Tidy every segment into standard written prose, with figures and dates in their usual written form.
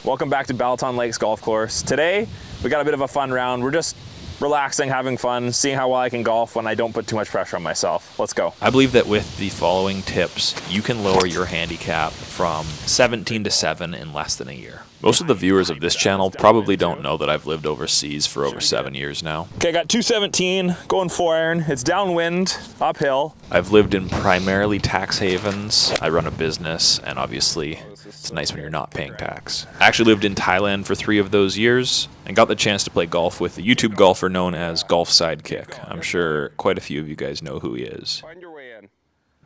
Welcome back to Balaton Lakes Golf Course. Today, we got a bit of a fun round. We're just relaxing, having fun, seeing how well I can golf when I don't put too much pressure on myself. Let's go. I believe that with the following tips, you can lower your handicap from 17 to 7 in less than a year. Most of the viewers of this channel probably don't know that I've lived overseas for over 7 years now. Okay, I got 217, going 4-iron. It's downwind, uphill. I've lived in primarily tax havens. I run a business, and obviously it's nice when you're not paying tax. I actually lived in Thailand for 3 of those years and got the chance to play golf with the YouTube golfer known as Golf Sidekick. I'm sure quite a few of you guys know who he is.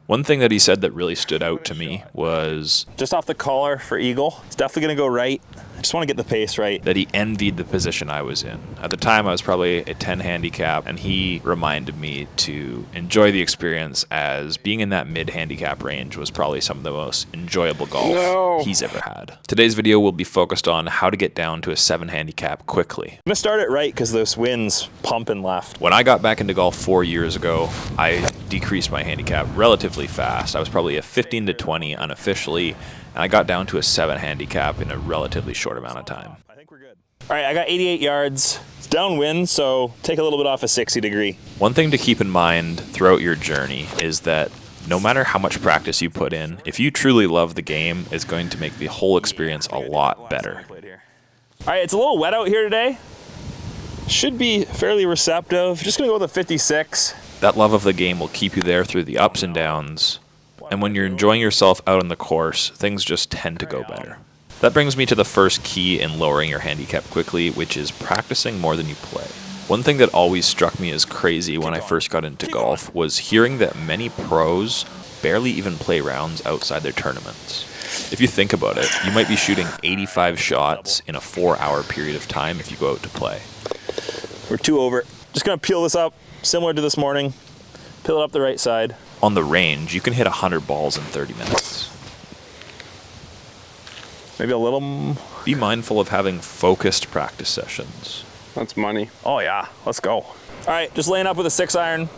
One thing that he said that really stood out to me was just off the collar for eagle. It's definitely gonna go right. I just wanna get the pace right. That he envied the position I was in. At the time, I was probably a 10 handicap, and he reminded me to enjoy the experience, as being in that mid-handicap range was probably some of the most enjoyable golf he's ever had. Today's video will be focused on how to get down to a 7 handicap quickly. I'm gonna start it right because those winds pumping left. When I got back into golf 4 years ago, I decreased my handicap relatively fast. I was probably a 15 to 20 unofficially, and I got down to a 7 handicap in a relatively short amount of time. I think we're good. All right, I got 88 yards. It's downwind, so take a little bit off a 60 degree. One thing to keep in mind throughout your journey is that no matter how much practice you put in, if you truly love the game, it's going to make the whole experience a lot better. All right, it's a little wet out here today. Should be fairly receptive. Just gonna go with a 56. That love of the game will keep you there through the ups and downs. And when you're enjoying yourself out on the course, things just tend to go better. That brings me to the first key in lowering your handicap quickly, which is practicing more than you play. One thing that always struck me as crazy when I first got into golf was hearing that many pros barely even play rounds outside their tournaments. If you think about it, you might be shooting 85 shots in a 4-hour period of time if you go out to play. We're 2 over. Just gonna peel this up, similar to this morning. Peel it up the right side. On the range, you can hit 100 balls in 30 minutes. Maybe a little. Be mindful of having focused practice sessions. That's money. Oh yeah, let's go. All right, just laying up with a 6-iron.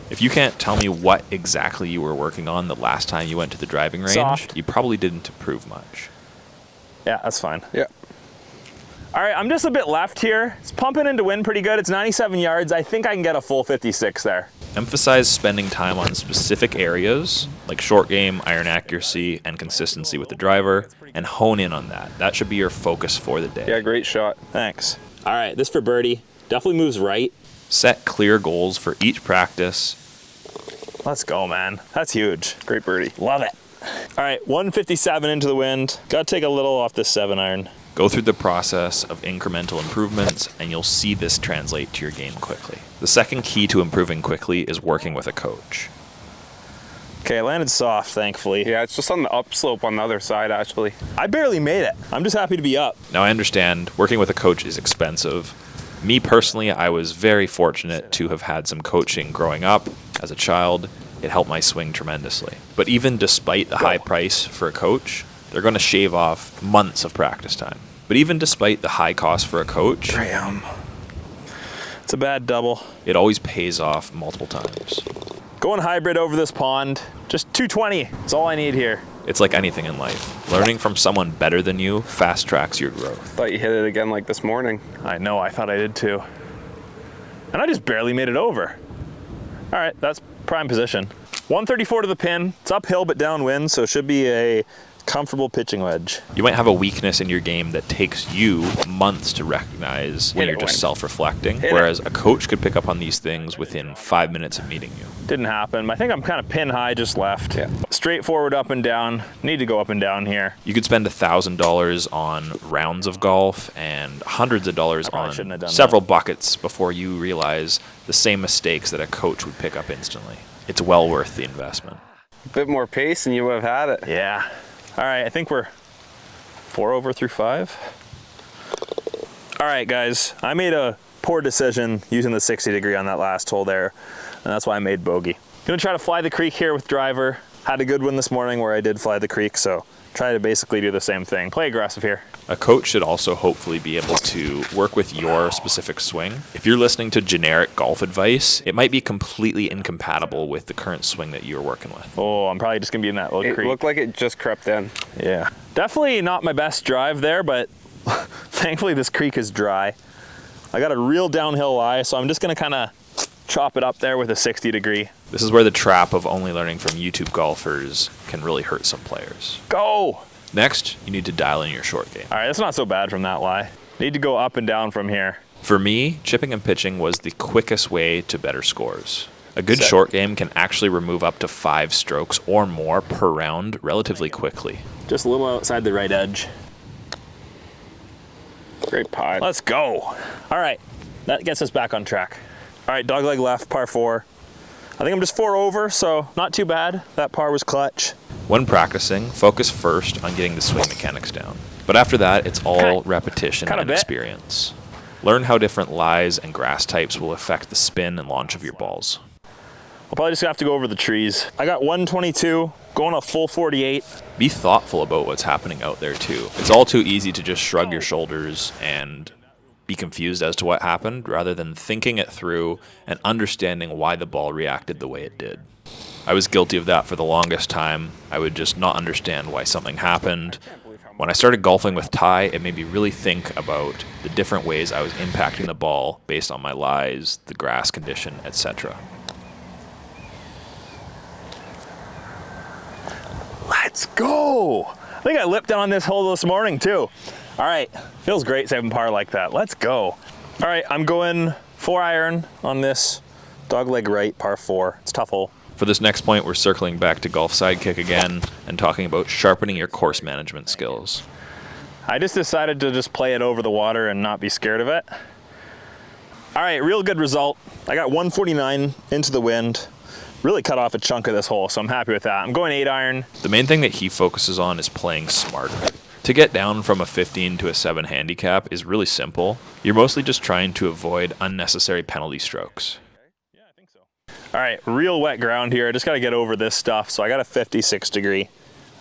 If you can't tell me what exactly you were working on the last time you went to the driving range, Soft. You probably didn't improve much. Yeah, that's fine. Yeah. All right, I'm just a bit left here. It's pumping into wind pretty good. It's 97 yards. I think I can get a full 56 there. Emphasize spending time on specific areas, like short game, iron accuracy, and consistency with the driver, and hone in on that. That should be your focus for the day. Yeah, great shot. Thanks. All right, this for birdie. Definitely moves right. Set clear goals for each practice. Let's go, man. That's huge. Great birdie. Love it. All right, 157 into the wind. Got to take a little off this 7-iron. Go through the process of incremental improvements, and you'll see this translate to your game quickly. The second key to improving quickly is working with a coach. Okay, I landed soft, thankfully. Yeah, it's just on the upslope on the other side, actually. I barely made it. I'm just happy to be up. Now, I understand working with a coach is expensive. Me personally, I was very fortunate to have had some coaching growing up as a child. It helped my swing tremendously. But even despite the high price for a coach, they're going to shave off months of practice time. But even despite the high cost for a coach, It's a bad double. it always pays off multiple times. Going hybrid over this pond. Just 220. That's all I need here. It's like anything in life. Learning from someone better than you fast tracks your growth. Thought you hit it again like this morning. I know, I thought I did too. And I just barely made it over. All right, that's prime position. 134 to the pin. It's uphill but downwind, so it should be a comfortable pitching wedge. You might have a weakness in your game that takes you months to recognize when Hit it, you're just Wayne. self-reflecting, Hit it. whereas a coach could pick up on these things within 5 minutes of meeting you. Didn't happen. I think I'm kind of pin high, just left. Yeah. Straightforward up and down. Need to go up and down here. You could spend $1,000 on rounds of golf and hundreds of dollars probably shouldn't have on done several buckets before you realize the same mistakes that a coach would pick up instantly. It's well worth the investment. A bit more pace and you would have had it. Yeah. All right, I think we're 4 over through 5. All right, guys, I made a poor decision using the 60 degree on that last hole there, and that's why I made bogey. Gonna try to fly the creek here with driver. Had a good one this morning where I did fly the creek, so try to basically do the same thing. Play aggressive here. A coach should also hopefully be able to work with your specific swing. If you're listening to generic golf advice, it might be completely incompatible with the current swing that you're working with. Oh, I'm probably just gonna be in that little It creek. looked like it just crept in. Yeah. Definitely not my best drive there, but Thankfully this creek is dry. I got a real downhill lie, so I'm just gonna kind of chop it up there with a 60 degree. This is where the trap of only learning from YouTube golfers can really hurt some players. Go! Next, you need to dial in your short game. All right, that's not so bad from that lie. Need to go up and down from here. For me, chipping and pitching was the quickest way to better scores. A good short game can actually remove up to 5 strokes or more per round relatively quickly. Just a little outside the right edge. Great putt. Let's go. All right, that gets us back on track. All right, dogleg left, par 4. I think I'm just 4 over, so not too bad. That par was clutch. When practicing, focus first on getting the swing mechanics down. But after that, it's all repetition and experience. Learn how different lies and grass types will affect the spin and launch of your balls. I'll probably just have to go over the trees. I got 122, going a full 48. Be thoughtful about what's happening out there too. It's all too easy to just shrug your shoulders and be confused as to what happened rather than thinking it through and understanding why the ball reacted the way it did. I was guilty of that for the longest time. I would just not understand why something happened. When I started golfing with Ty, it made me really think about the different ways I was impacting the ball based on my lies, the grass condition, etc. Let's go. I think I lipped down on this hole this morning too. All right, feels great saving par like that. Let's go. All right, I'm going 4 iron on this dogleg right, par 4. It's a tough hole. For this next point, we're circling back to golf sidekick again and talking about sharpening your course management skills. I just decided to just play it over the water and not be scared of it. All right, real good result. I got 149 into the wind. Really cut off a chunk of this hole, so I'm happy with that. I'm going 8 iron. The main thing that he focuses on is playing smarter. To get down from a 15 to a 7 handicap is really simple. You're mostly just trying to avoid unnecessary penalty strokes. All right, real wet ground here. I just got to get over this stuff. So I got a 56 degree.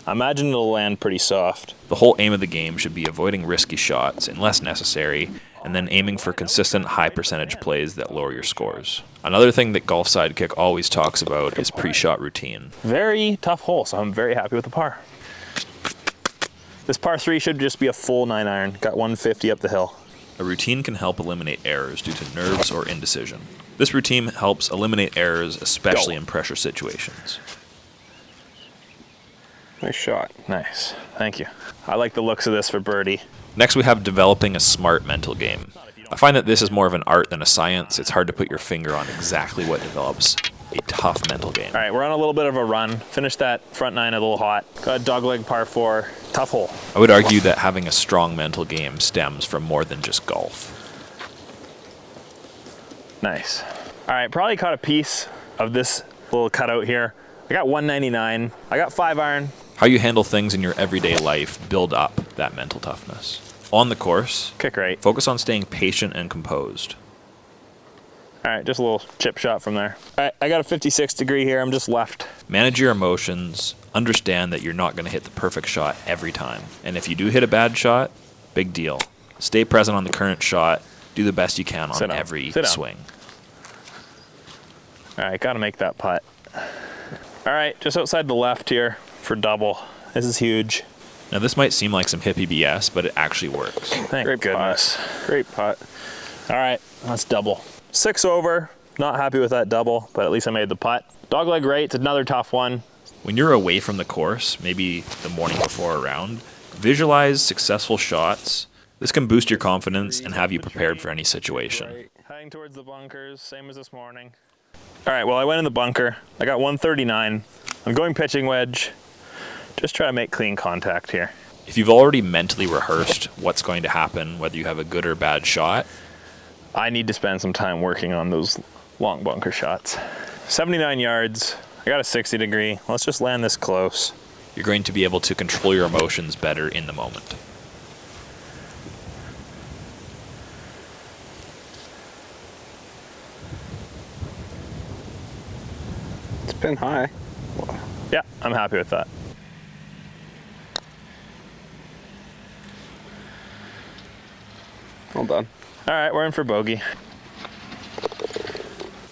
I imagine it'll land pretty soft. The whole aim of the game should be avoiding risky shots unless necessary, and then aiming for consistent high percentage plays that lower your scores. Another thing that Golf Sidekick always talks about is pre-shot routine. Very tough hole, so I'm very happy with the par. This par 3 should just be a full 9 iron. Got 150 up the hill. A routine can help eliminate errors due to nerves or indecision. This routine helps eliminate errors, especially in pressure situations. Nice shot. Nice. Thank you. I like the looks of this for birdie. Next, we have developing a smart mental game. I find that this is more of an art than a science. It's hard to put your finger on exactly what develops a tough mental game. All right, we're on a little bit of a run. Finished that front 9 a little hot. Got a dogleg par 4. Tough hole. I would argue that having a strong mental game stems from more than just golf. Nice. All right, probably caught a piece of this little cutout here. I got 199. I got 5 iron. How you handle things in your everyday life build up that mental toughness. On the course, Kick right. focus on staying patient and composed. All right, just a little chip shot from there. All right, I got a 56 degree here. I'm just left. Manage your emotions. Understand that you're not going to hit the perfect shot every time. And if you do hit a bad shot, big deal. Stay present on the current shot. Do the best you can on every swing. All right, got to make that putt. All right, just outside the left here for double. This is huge. Now this might seem like some hippie BS, but it actually works. Thank Great goodness. putt. Great putt. All right, that's double. 6 over. Not happy with that double, but at least I made the putt. Dogleg right, it's another tough one. When you're away from the course, maybe the morning before a round, visualize successful shots. This can boost your confidence and have you prepared for any situation. Heading towards the bunkers, same as this morning. All right, well, I went in the bunker. I got 139. I'm going pitching wedge. Just try to make clean contact here. If you've already mentally rehearsed what's going to happen, whether you have a good or bad shot, I need to spend some time working on those long bunker shots. 79 yards. I got a 60 degree. Let's just land this close. you're going to be able to control your emotions better in the moment. It's been high. Yeah, I'm happy with that. Well done. All right, we're in for bogey.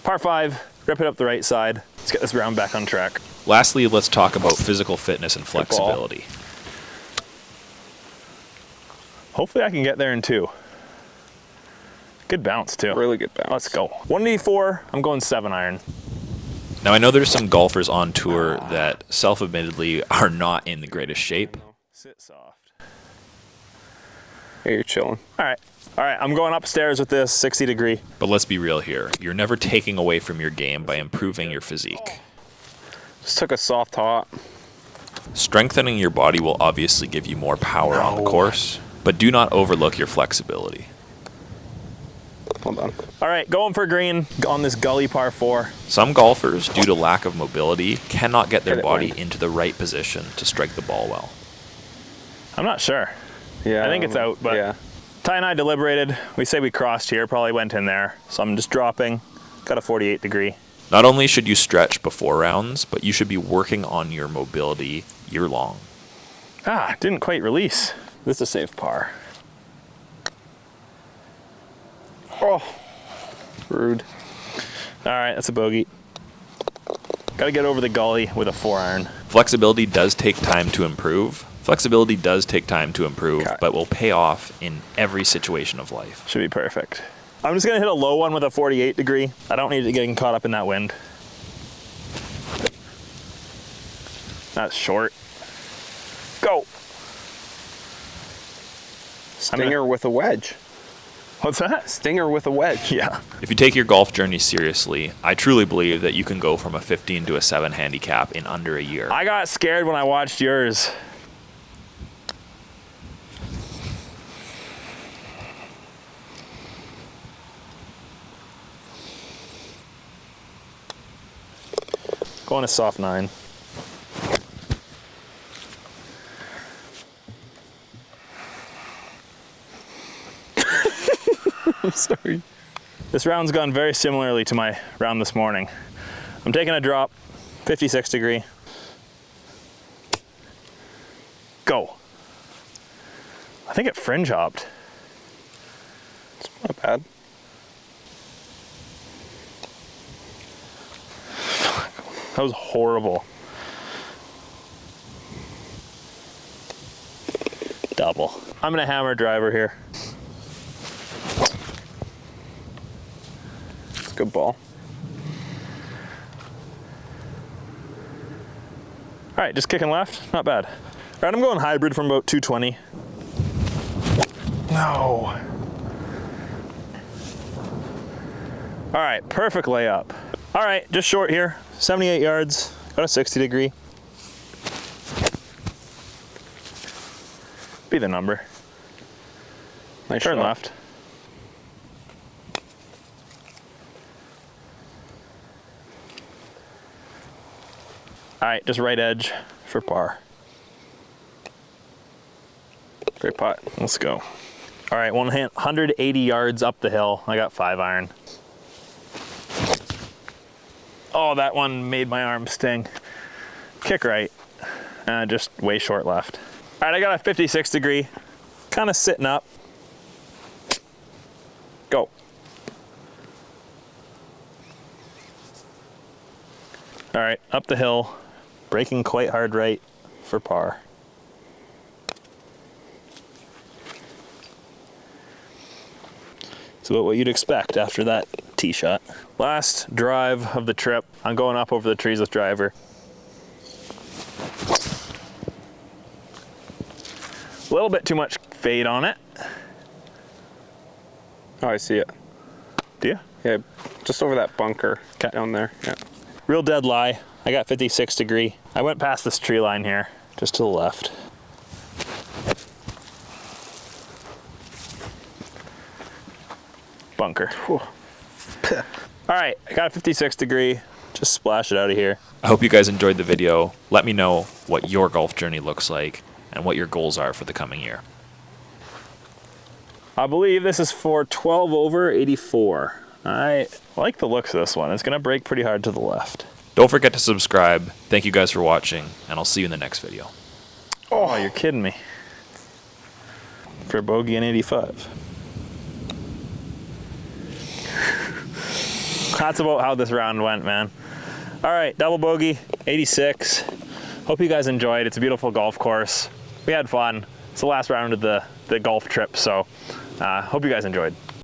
Par 5, rip it up the right side. Let's get this round back on track. Lastly, let's talk about physical fitness and flexibility. Hopefully I can get there in 2. Good bounce too. Really good bounce. Let's go. 184, I'm going 7 iron. Now I know there's some golfers on tour that self-admittedly are not in the greatest shape. Sit soft. Yeah, you're chilling. All right, I'm going upstairs with this 60 degree. But let's be real here. You're never taking away from your game by improving your physique. Just took a soft top. Strengthening your body will obviously give you more power on the course, but do not overlook your flexibility. Hold on. All right, going for green on this gully par 4. Some golfers, due to lack of mobility, cannot get their Hit it body wide. into the right position to strike the ball well. I'm not sure. Yeah. I think it's out, but yeah. Ty and I deliberated. We say we crossed here, probably went in there. So I'm just dropping, got a 48 degree. Not only should you stretch before rounds, but you should be working on your mobility year long. Didn't quite release. This is a safe par. Oh, rude. All right, that's a bogey. Got to get over the gully with a 4 iron. Flexibility does take time to improve. But will pay off in every situation of life. Should be perfect. I'm just gonna hit a low one with a 48 degree. I don't need it getting caught up in that wind. That's short. Go. Stinger with a wedge. What's that? Stinger with a wedge. Yeah. If you take your golf journey seriously, I truly believe that you can go from a 15 to a 7 handicap in under a year. I got scared when I watched yours. Going a soft 9. I'm sorry. This round's gone very similarly to my round this morning. I'm taking a drop, 56 degree. Go. I think it fringe hopped. It's not bad. That was horrible. Double. I'm gonna hammer driver here. It's a good ball. All right, just kicking left, not bad. All right, I'm going hybrid from about 220. No. All right, perfect layup. All right, just short here, 78 yards, got a 60 degree. Be the number. Nice Turn shot. left. All right, just right edge for par. Great putt. Let's go. All right, 180 yards up the hill. I got 5 iron. Oh, that one made my arm sting. Kick right, just way short left. All right, I got a 56 degree, kind of sitting up. Go. All right, up the hill, braking quite hard right for par. It's about what you'd expect after that tee shot. Last drive of the trip. I'm going up over the trees with driver. A little bit too much fade on it. Oh, I see it. Do you? Yeah, just over that bunker down there. Yeah. Real dead lie. I got 56 degree. I went past this tree line here, just to the left. Bunker. All right, I got a 56 degree. Just splash it out of here. I hope you guys enjoyed the video. Let me know what your golf journey looks like and what your goals are for the coming year. I believe this is for 12 over 84. I like the looks of this one. It's gonna break pretty hard to the left. Don't forget to subscribe. Thank you guys for watching, and I'll see you in the next video. Oh, you're kidding me. For bogey in 85. That's about how this round went, man. All right, double bogey, 86. Hope you guys enjoyed. It's a beautiful golf course. We had fun. it's the last round of the golf trip. So hope you guys enjoyed.